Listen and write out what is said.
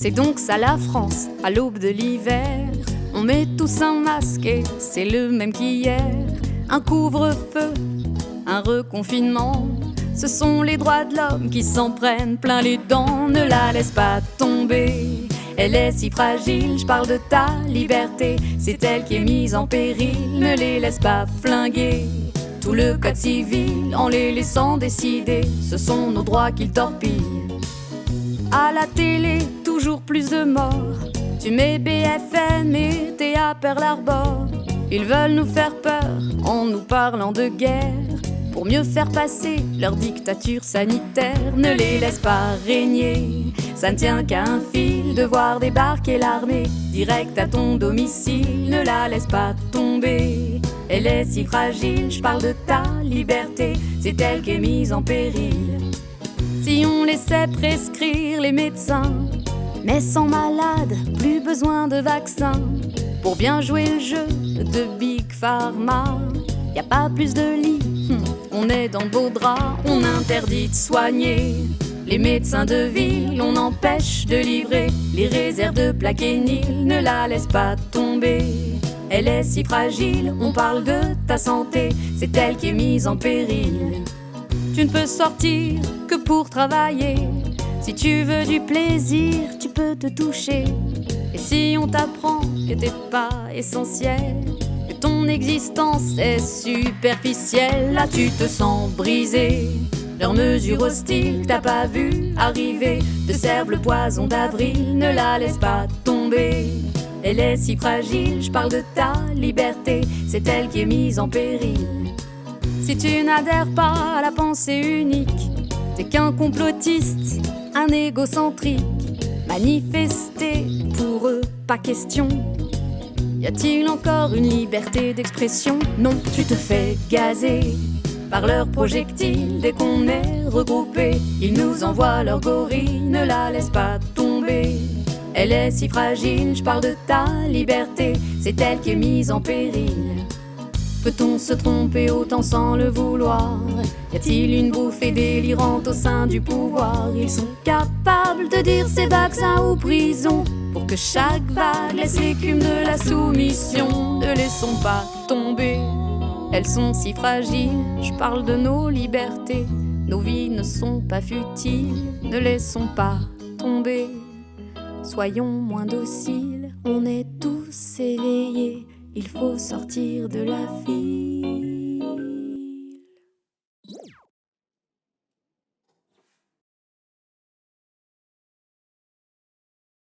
C'est donc ça la France, à l'aube de l'hiver. On met tous un masque et c'est le même qu'hier. Un couvre-feu, un reconfinement. Ce sont les droits de l'homme qui s'en prennent plein les dents. Ne la laisse pas tomber, elle est si fragile. Je parle de ta liberté, c'est elle qui est mise en péril. Ne les laisse pas flinguer tout le code civil en les laissant décider. Ce sont nos droits qu'ils torpillent. À la télé, toujours plus de morts. Tu mets BFM et t'es à Pearl Harbor. Ils veulent nous faire peur en nous parlant de guerre, pour mieux faire passer leur dictature sanitaire. Ne les laisse pas régner, ça ne tient qu'à un fil de voir débarquer l'armée direct à ton domicile. Ne la laisse pas tomber, elle est si fragile. Je parle de ta liberté, c'est elle qui est mise en péril. Si on laissait prescrire les médecins, mais sans malade, plus besoin de vaccins, pour bien jouer le jeu de Big Pharma. Y a pas plus de lits, on est dans de beaux draps. On interdit de soigner les médecins de ville, on empêche de livrer les réserves de Plaquenil. Ne la laisse pas tomber, elle est si fragile. On parle de ta santé, c'est elle qui est mise en péril. Tu ne peux sortir que pour travailler. Si tu veux du plaisir, tu peux te toucher. Et si on t'apprend que t'es pas essentiel, que ton existence est superficielle, là tu te sens brisé. Leurs mesures hostiles que t'as pas vu arriver te servent le poison d'avril. Ne la laisse pas tomber, elle est si fragile. Je parle de ta liberté, c'est elle qui est mise en péril. Si tu n'adhères pas à la pensée unique, t'es qu'un complotiste, un égocentrique. Manifester pour eux, pas question. Y a-t-il encore une liberté d'expression? Non, tu te fais gazer par leurs projectiles. Dès qu'on est regroupés, ils nous envoient leurs gorilles. Ne la laisse pas tomber, elle est si fragile. Je parle de ta liberté, c'est elle qui est mise en péril. Peut-on se tromper autant sans le vouloir? Y a-t-il une bouffée délirante au sein du pouvoir? Ils sont capables de dire c'est vaccin ou prison, pour que chaque vague laisse l'écume de la soumission. Ne laissons pas tomber, elles sont si fragiles. Je parle de nos libertés, nos vies ne sont pas futiles. Ne laissons pas tomber, soyons moins dociles. On est tous éveillés, il faut sortir de la file.